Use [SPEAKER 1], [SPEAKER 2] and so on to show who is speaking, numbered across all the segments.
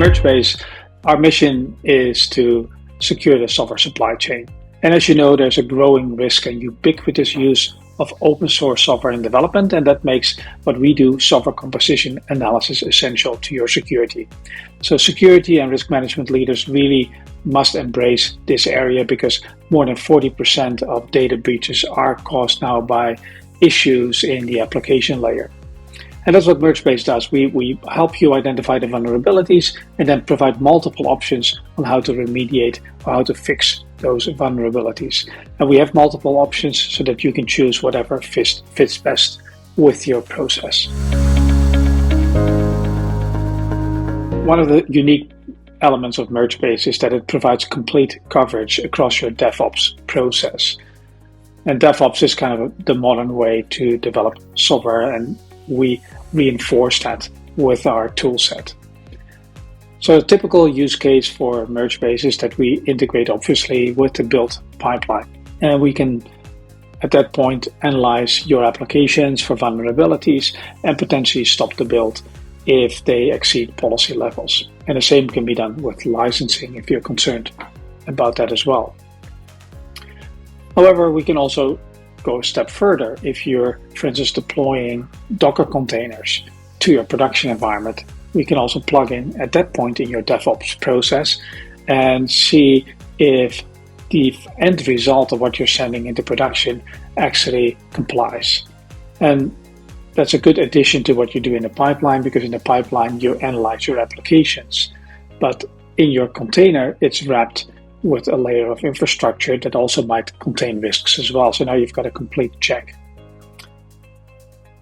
[SPEAKER 1] MergeBase, our mission is to secure the software supply chain. And as you know, there's a growing risk and ubiquitous use of open source software in development, and that makes what we do, software composition analysis, essential to your security. So security and risk management leaders really must embrace this area, because more than 40% of data breaches are caused now by issues in the application layer. And that's what MergeBase does. We help you identify the vulnerabilities and then provide multiple options on how to remediate or how to fix those vulnerabilities. And we have multiple options so that you can choose whatever fits best with your process. One of the unique elements of MergeBase is that it provides complete coverage across your DevOps process. And DevOps is kind of the modern way to develop software, and we reinforce that with our tool set. So a typical use case for MergeBase is that we integrate obviously with the build pipeline, and we can at that point analyze your applications for vulnerabilities and potentially stop the build if they exceed policy levels. And the same can be done with licensing if you're concerned about that as well. However, we can also go a step further. If you're, for instance, deploying Docker containers to your production environment, we can also plug in at that point in your DevOps process and see if the end result of what you're sending into production actually complies. And that's a good addition to what you do in the pipeline, because in the pipeline you analyze your applications, but in your container it's wrapped with a layer of infrastructure that also might contain risks as well. So now you've got a complete check.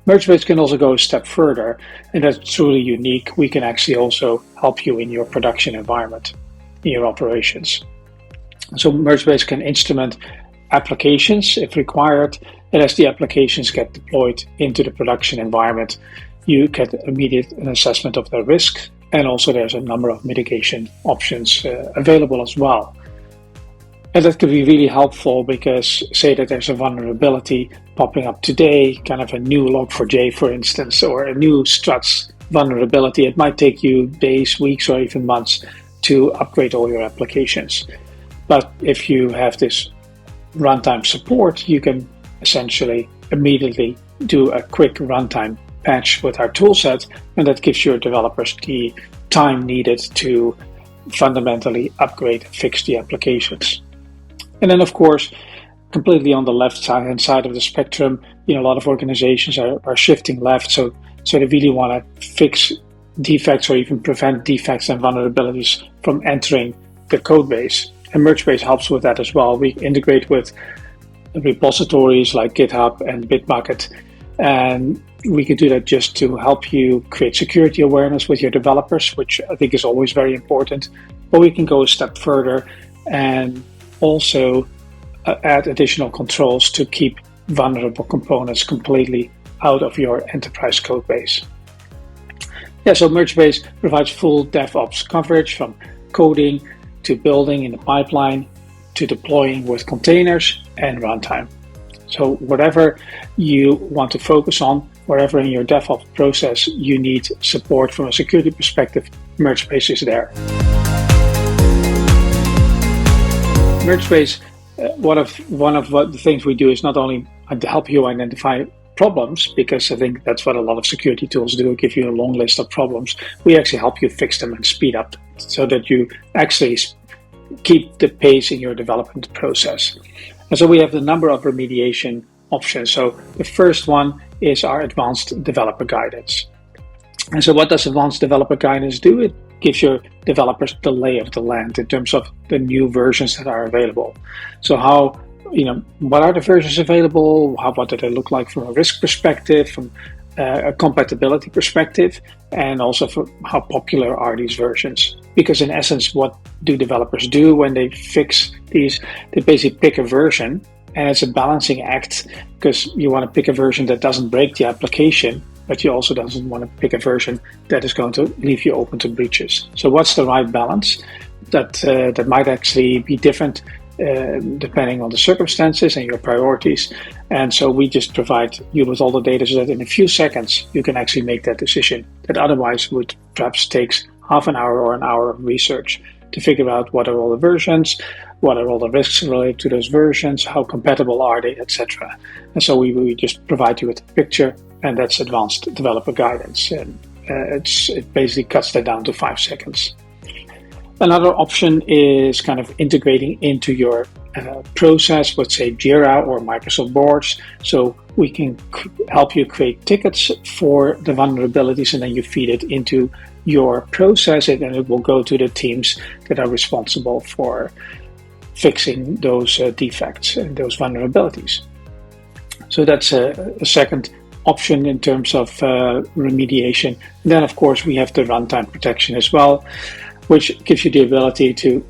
[SPEAKER 1] MergeBase can also go a step further, and that's truly unique. We can actually also help you in your production environment, in your operations. So MergeBase can instrument applications if required, and as the applications get deployed into the production environment, you get immediate an assessment of the risk, and also there's a number of mitigation options available as well. And that could be really helpful, because say that there's a vulnerability popping up today, kind of a new log4j, for instance, or a new struts vulnerability. It might take you days, weeks, or even months to upgrade all your applications. But if you have this runtime support, you can essentially immediately do a quick runtime patch with our toolset, and that gives your developers the time needed to fundamentally upgrade, fix the applications. And then, of course, completely on the left hand side of the spectrum, a lot of organizations are shifting left, so they really want to fix defects or even prevent defects and vulnerabilities from entering the code base. And MergeBase helps with that as well. We integrate with repositories like GitHub and Bitbucket, and we can do that just to help you create security awareness with your developers, which I think is always very important. But we can go a step further and also add additional controls to keep vulnerable components completely out of your enterprise code base. So MergeBase provides full DevOps coverage, from coding to building in the pipeline to deploying with containers and runtime. So whatever you want to focus on, wherever in your DevOps process you need support from a security perspective, MergeBase is there. MergeBase, one of the things we do is not only to help you identify problems, because I think that's what a lot of security tools do, give you a long list of problems. We actually help you fix them and speed up so that you actually keep the pace in your development process. And so we have a number of remediation options. So the first one is our Advanced Developer Guidance. And so what does Advanced Developer Guidance do? It gives your developers the lay of the land in terms of the new versions that are available. So what are the versions available? What do they look like from a risk perspective, from a compatibility perspective, and also for how popular are these versions? Because in essence, what do developers do when they fix these? They basically pick a version, and it's a balancing act, because you want to pick a version that doesn't break the application, but you also doesn't want to pick a version that is going to leave you open to breaches. So what's the right balance? That might actually be different depending on the circumstances and your priorities. And so we just provide you with all the data so that in a few seconds you can actually make that decision that otherwise would perhaps take half an hour or an hour of research to figure out what are all the versions, what are all the risks related to those versions, how compatible are they, etc. And so we just provide you with a picture, and that's advanced developer guidance. And it basically cuts that down to 5 seconds. Another option is kind of integrating into your process with, say, Jira or Microsoft Boards. So we can help you create tickets for the vulnerabilities, and then you feed it into your process, and it will go to the teams that are responsible for fixing those defects and those vulnerabilities. So that's a second option in terms of remediation. And then, of course, we have the runtime protection as well, which gives you the ability to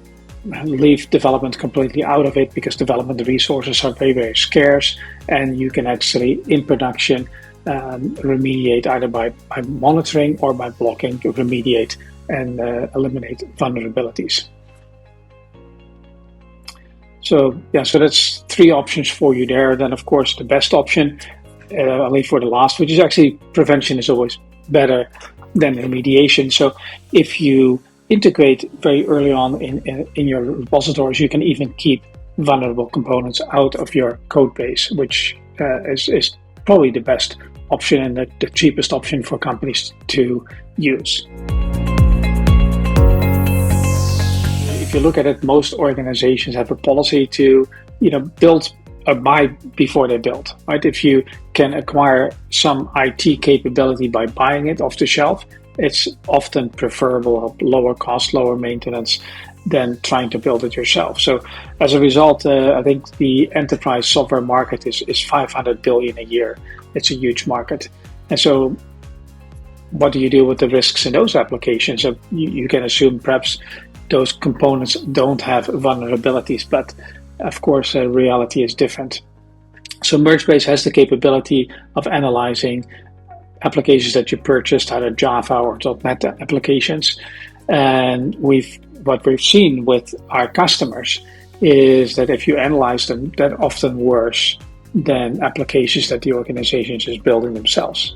[SPEAKER 1] leave development completely out of it, because development resources are very, very scarce, and you can actually, in production, remediate either by monitoring or by blocking, remediate and eliminate vulnerabilities. So that's 3 options for you there. Then, of course, the best option, I'll leave for the last, which is actually prevention is always better than remediation. So if you integrate very early on in your repositories, you can even keep vulnerable components out of your code base, which is probably the best option and the cheapest option for companies to use. If you look at it, most organizations have a policy to build or buy before they build, right? If you can acquire some IT capability by buying it off the shelf, it's often preferable, lower cost, lower maintenance than trying to build it yourself. So as a result, I think the enterprise software market is 500 billion a year. It's a huge market. And so what do you do with the risks in those applications? So you can assume perhaps those components don't have vulnerabilities, but of course, reality is different. So MergeBase has the capability of analyzing applications that you purchased, either Java or .NET applications. And what we've seen with our customers is that if you analyze them, they're often worse than applications that the organization is building themselves.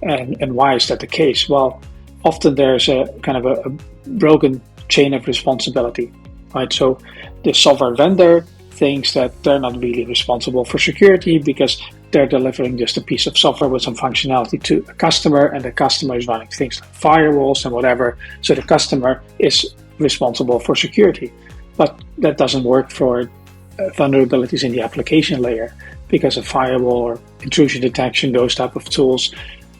[SPEAKER 1] And why is that the case? Well, often there's a kind of a broken chain of responsibility, right? So the software vendor thinks that they're not really responsible for security because they're delivering just a piece of software with some functionality to a customer, and the customer is running things like firewalls and whatever. So the customer is responsible for security. But that doesn't work for vulnerabilities in the application layer, because a firewall or intrusion detection, those type of tools,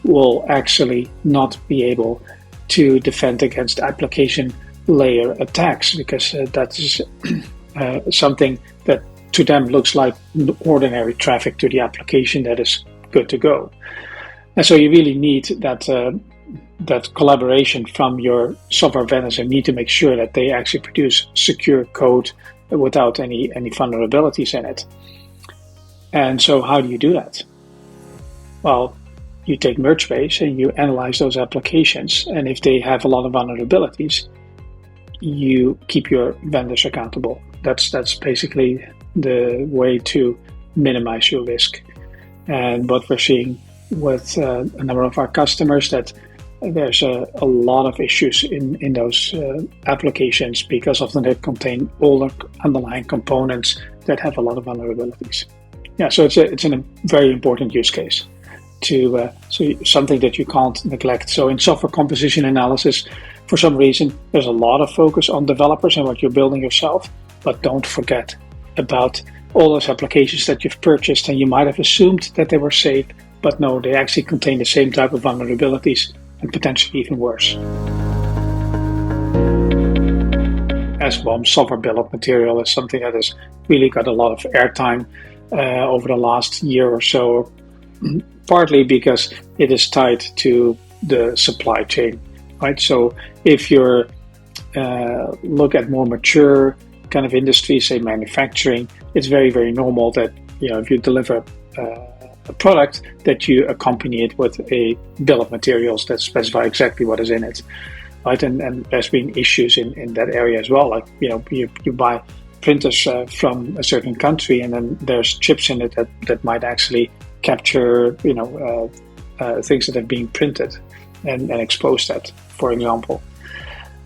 [SPEAKER 1] will actually not be able to defend against application layer attacks, because that is something that to them looks like ordinary traffic to the application that is good to go. And so you really need that collaboration from your software vendors, and need to make sure that they actually produce secure code without any vulnerabilities in it. And so how do you do that? Well, you take MergeBase and you analyze those applications, and if they have a lot of vulnerabilities, you keep your vendors accountable. That's basically the way to minimize your risk. And what we're seeing with a number of our customers, that there's a lot of issues in those applications, because often they contain older underlying components that have a lot of vulnerabilities. Yeah, so it's a very important use case to something that you can't neglect. So in software composition analysis, for some reason, there's a lot of focus on developers and what you're building yourself, but don't forget about all those applications that you've purchased, and you might have assumed that they were safe, but no, they actually contain the same type of vulnerabilities and potentially even worse. SBOM, software bill of material, is something that has really got a lot of airtime over the last year or so, partly because it is tied to the supply chain, right? So if you look at more mature kind of industries, say manufacturing, it's very, very normal that if you deliver a product, that you accompany it with a bill of materials that specify exactly what is in it, right? And there's been issues in that area as well. Like you buy printers from a certain country, and then there's chips in it that might actually capture things that are being printed and expose that, for example.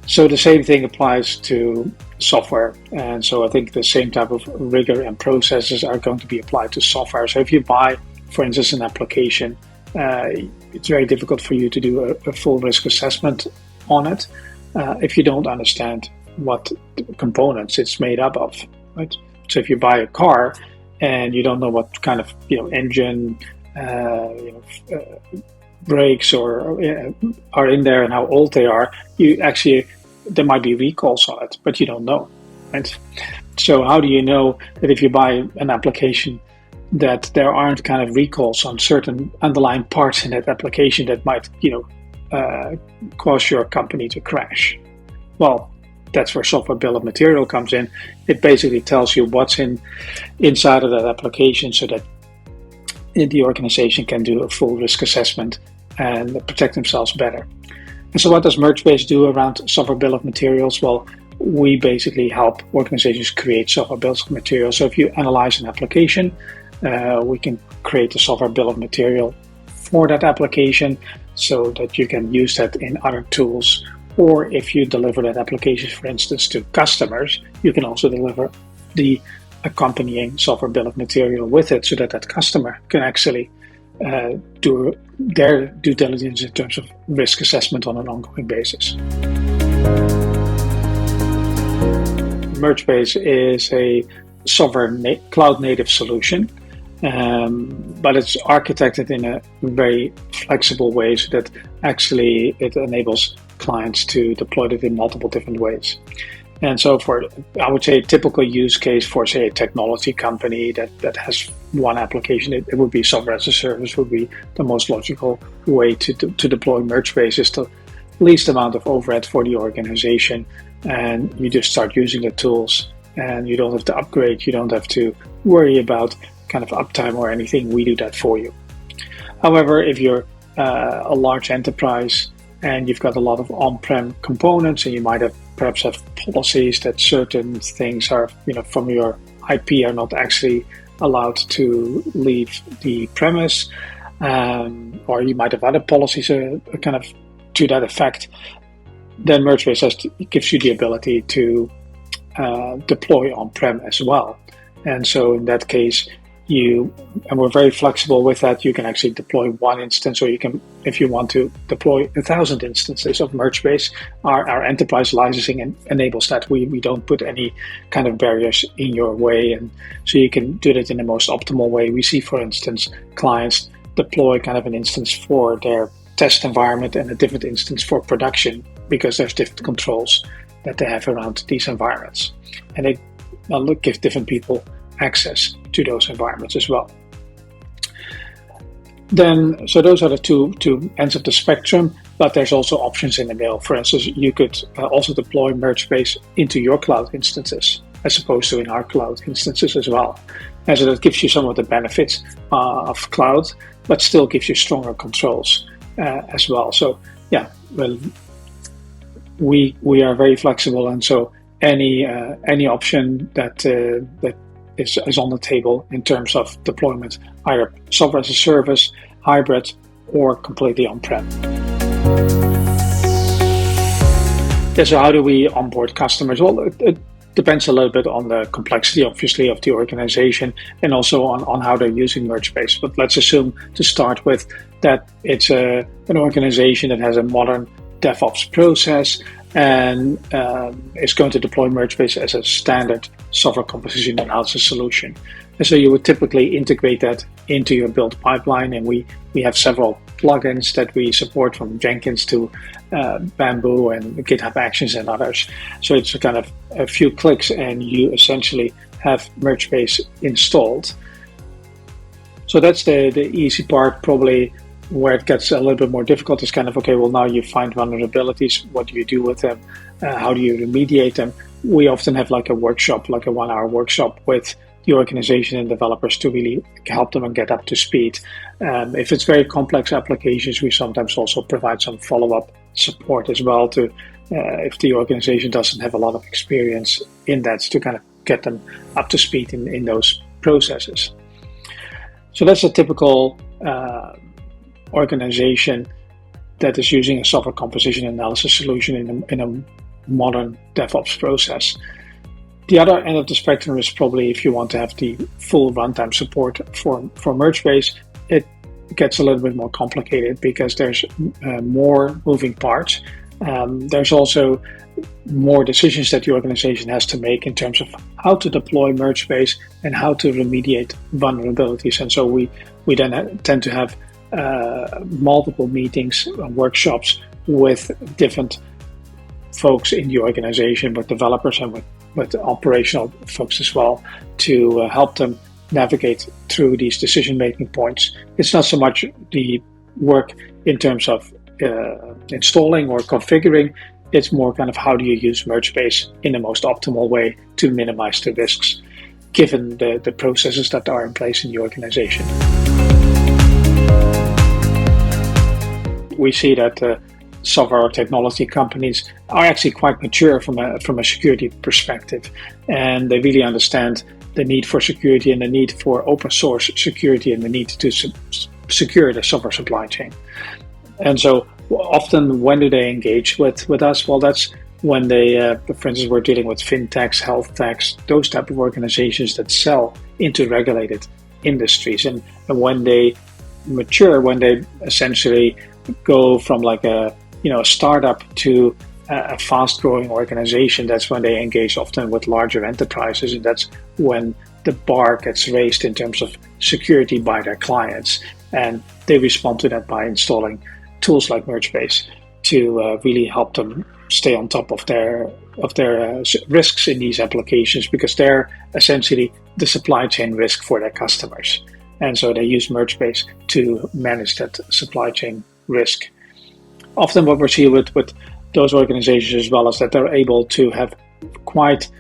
[SPEAKER 1] So the same thing applies to software. And so I think the same type of rigor and processes are going to be applied to software. So if you buy, for instance, an application, it's very difficult for you to do a full risk assessment on it if you don't understand what components it's made up of, right? So if you buy a car and you don't know what kind of engine, brakes or are in there and how old they are, there might be recalls on it, but you don't know, right? So how do you know that if you buy an application that there aren't kind of recalls on certain underlying parts in that application that might cause your company to crash? Well, that's where software bill of material comes in. It basically tells you what's inside of that application so that the organization can do a full risk assessment and protect themselves better. And so what does MergeBase do around software bill of materials? Well, we basically help organizations create software bills of materials. So if you analyze an application, we can create a software bill of material for that application so that you can use that in other tools. Or if you deliver that application, for instance, to customers, you can also deliver the accompanying software bill of material with it so that that customer can actually do their due diligence in terms of risk assessment on an ongoing basis. MergeBase is a software cloud native solution, but it's architected in a very flexible way so that actually it enables clients to deploy it in multiple different ways. And so I would say a typical use case for, say, a technology company that has one application, it would be software as a service would be the most logical way to deploy MergeBase. Is the least amount of overhead for the organization, and you just start using the tools and you don't have to upgrade, you don't have to worry about kind of uptime or anything. We do that for you. However, if you're a large enterprise and you've got a lot of on-prem components and you might perhaps have policies that certain things are, from your IP are not actually allowed to leave the premise, or you might have other policies kind of to that effect, then MergeBase gives you the ability to deploy on-prem as well. And so in that case, and we're very flexible with that. You can actually deploy one instance, or you can, if you want to deploy 1,000 instances of MergeBase. Our enterprise licensing enables that. We don't put any kind of barriers in your way, and so you can do that in the most optimal way. We see, for instance, clients deploy kind of an instance for their test environment and a different instance for production because there's different controls that they have around these environments, and they give different people access to those environments as well. So those are the two ends of the spectrum, but there's also options in the middle. For instance, you could also deploy MergeBase into your cloud instances as opposed to in our cloud instances as well. And so that gives you some of the benefits of cloud, but still gives you stronger controls as well. So yeah, well, we are very flexible, and so any option that is on the table in terms of deployment, either software as a service, hybrid, or completely on-prem. Yeah, so how do we onboard customers? Well, it depends a little bit on the complexity, obviously, of the organization and also on how they're using MergeBase. But let's assume to start with that it's an organization that has a modern DevOps process and is going to deploy MergeBase as a standard software composition analysis solution. And so you would typically integrate that into your build pipeline, and we have several plugins that we support, from Jenkins to Bamboo and GitHub Actions and others. So it's a kind of a few clicks and you essentially have MergeBase installed. So that's the easy part. Probably where it gets a little bit more difficult is kind of, okay, well, now you find vulnerabilities. What do you do with them? How do you remediate them? We often have like a workshop, like a 1-hour workshop with the organization and developers to really help them and get up to speed. If it's very complex applications, we sometimes also provide some follow-up support as well to if the organization doesn't have a lot of experience in that, to kind of get them up to speed in those processes. So that's a typical organization that is using a software composition analysis solution in a modern DevOps process. The other end of the spectrum is probably if you want to have the full runtime support for MergeBase, it gets a little bit more complicated because there's more moving parts. There's also more decisions that the organization has to make in terms of how to deploy MergeBase and how to remediate vulnerabilities. And so we then tend to have multiple meetings, workshops with different folks in the organization, with developers and with operational folks as well, to help them navigate through these decision-making points. It's not so much the work in terms of installing or configuring, it's more kind of how do you use MergeBase in the most optimal way to minimize the risks, given the processes that are in place in the organization. We see that software or technology companies are actually quite mature from a security perspective, and they really understand the need for security and the need for open source security and the need to secure the software supply chain. And so often when do they engage with us? Well, that's when they, for instance, we're dealing with fintechs, health techs, those type of organizations that sell into regulated industries. And when they mature, when they essentially go from like a startup to a fast-growing organization, that's when they engage often with larger enterprises, and that's when the bar gets raised in terms of security by their clients, and they respond to that by installing tools like MergeBase to really help them stay on top of their risks in these applications, because they're essentially the supply chain risk for their customers, and so they use MergeBase to manage that supply chain risk. Often what we see with those organizations as well is that they're able to have quite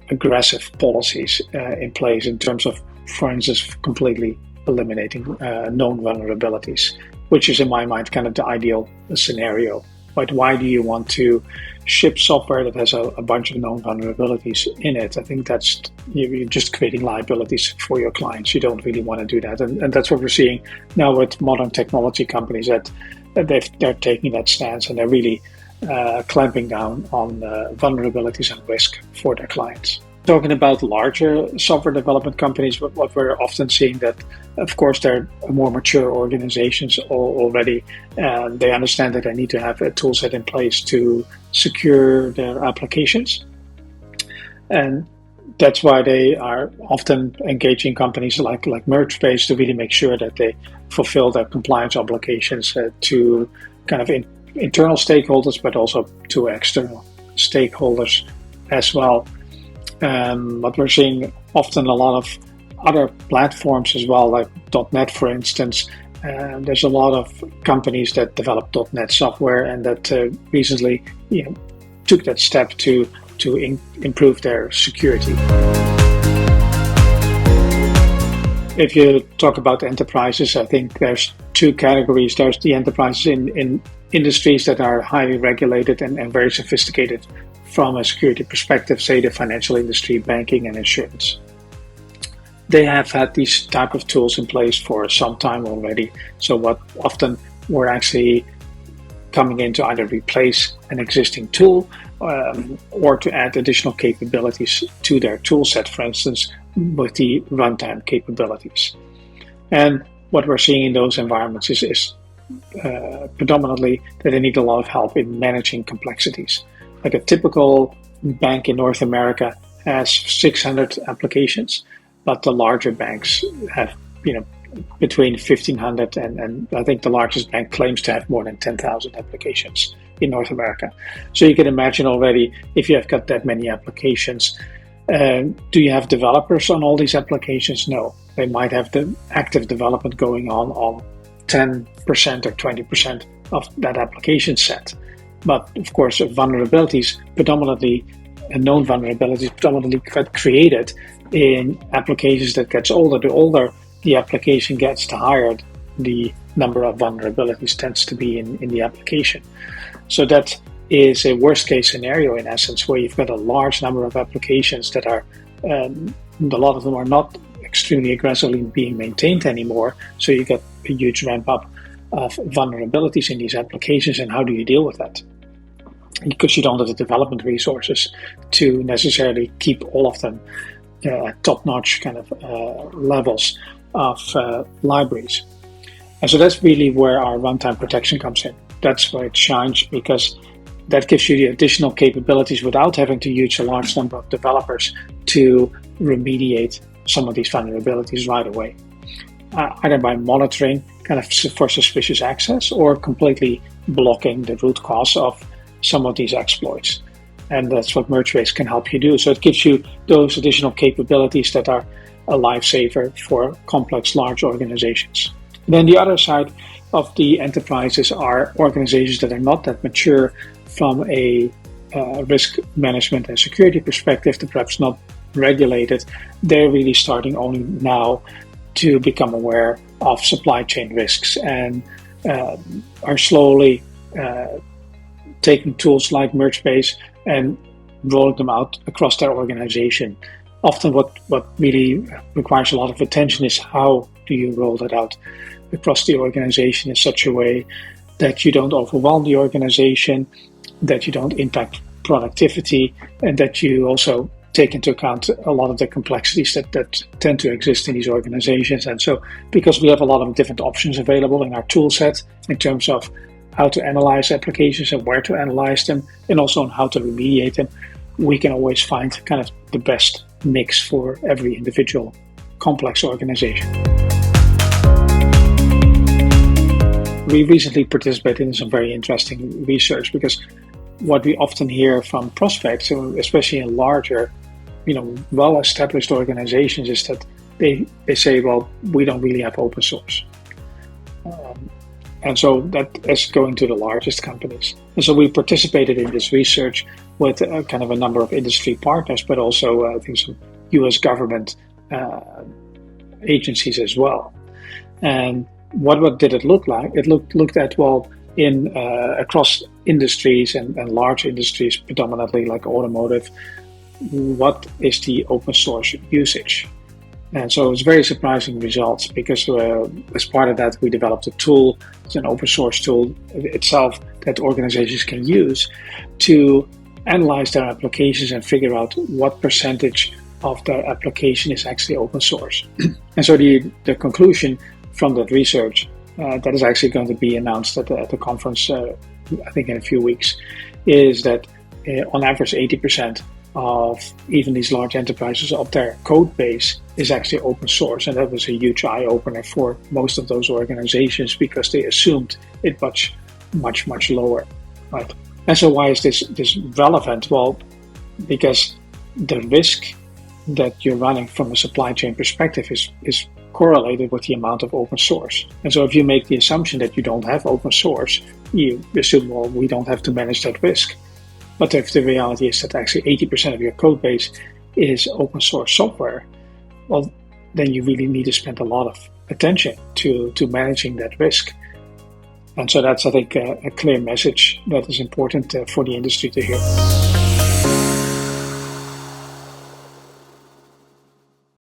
[SPEAKER 1] aggressive policies in place in terms of, for instance, completely eliminating known vulnerabilities, which is in my mind kind of the ideal scenario. But why do you want to ship software that has a bunch of known vulnerabilities in it? I think that's you're just creating liabilities for your clients. You don't really want to do that, and that's what we're seeing now with modern technology companies, that they're taking that stance and they're really clamping down on vulnerabilities and risk for their clients. Talking about larger software development companies, what we're often seeing that, of course, they're more mature organizations already, and they understand that they need to have a tool set in place to secure their applications. And that's why they are often engaging companies like MergeBase to really make sure that they fulfill their compliance obligations to kind of internal stakeholders, but also to external stakeholders as well. But we're seeing often a lot of other platforms as well, like .NET, for instance. There's a lot of companies that develop .NET software and that recently took that step to improve their security. If you talk about enterprises, I think there's two categories. There's the enterprises in industries that are highly regulated and very sophisticated from a security perspective, say the financial industry, banking and insurance. They have had these type of tools in place for some time already. So what often we're actually coming in to either replace an existing tool or to add additional capabilities to their tool set, for instance, with the runtime capabilities. And what we're seeing in those environments is predominantly that they need a lot of help in managing complexities. Like a typical bank in North America has 600 applications, but the larger banks have, between 1,500 and I think the largest bank claims to have more than 10,000 applications in North America. So you can imagine already, if you have got that many applications, do you have developers on all these applications? No. They might have the active development going on 10% or 20% of that application set. But of course, vulnerabilities, predominantly known vulnerabilities, predominantly created in applications that gets older. The older the application gets, the higher the number of vulnerabilities tends to be in the application. So that is a worst case scenario in essence, where you've got a large number of applications that are, a lot of them are not extremely aggressively being maintained anymore. So you get a huge ramp up of vulnerabilities in these applications, and how do you deal with that? because you don't have the development resources to necessarily keep all of them at top-notch kind of levels of libraries. And so that's really where our runtime protection comes in. That's where it shines, because that gives you the additional capabilities without having to use a large number of developers to remediate some of these vulnerabilities right away. Either by monitoring kind of for suspicious access or completely blocking the root cause of some of these exploits. And that's what MergeBase can help you do. So it gives you those additional capabilities that are a lifesaver for complex, large organizations. Then the other side of the enterprises are organizations that are not that mature from a risk management and security perspective, they're perhaps not regulated. They're really starting only now to become aware of supply chain risks and are slowly taking tools like MergeBase and rolling them out across their organization. Often what really requires a lot of attention is how do you roll that out across the organization in such a way that you don't overwhelm the organization, that you don't impact productivity, and that you also take into account a lot of the complexities that tend to exist in these organizations. And so because we have a lot of different options available in our tool set in terms of how to analyze applications and where to analyze them, and also on how to remediate them, we can always find kind of the best mix for every individual complex organization. We recently participated in some very interesting research, because what we often hear from prospects, especially in larger, well-established organizations, is that they say, well, we don't really have open source. And so that is going to the largest companies. And so we participated in this research with kind of a number of industry partners, but also I think some US government agencies as well. And what did it look like? It looked at, well, in across industries and large industries, predominantly like automotive, what is the open source usage? And so it's very surprising results, because as part of that, we developed a tool. It's an open source tool itself that organizations can use to analyze their applications and figure out what percentage of their application is actually open source. And so the conclusion from that research that is actually going to be announced at the conference, I think in a few weeks, is that on average 80% of even these large enterprises of their code base is actually open source. And that was a huge eye-opener for most of those organizations, because they assumed it much lower, right? And so why is this relevant? Well, because the risk that you're running from a supply chain perspective is correlated with the amount of open source. And so if you make the assumption that you don't have open source, you assume, well, we don't have to manage that risk. But if the reality is that actually 80% of your code base is open source software, well, then you really need to spend a lot of attention to managing that risk. And so that's, I think, a clear message that is important for the industry to hear.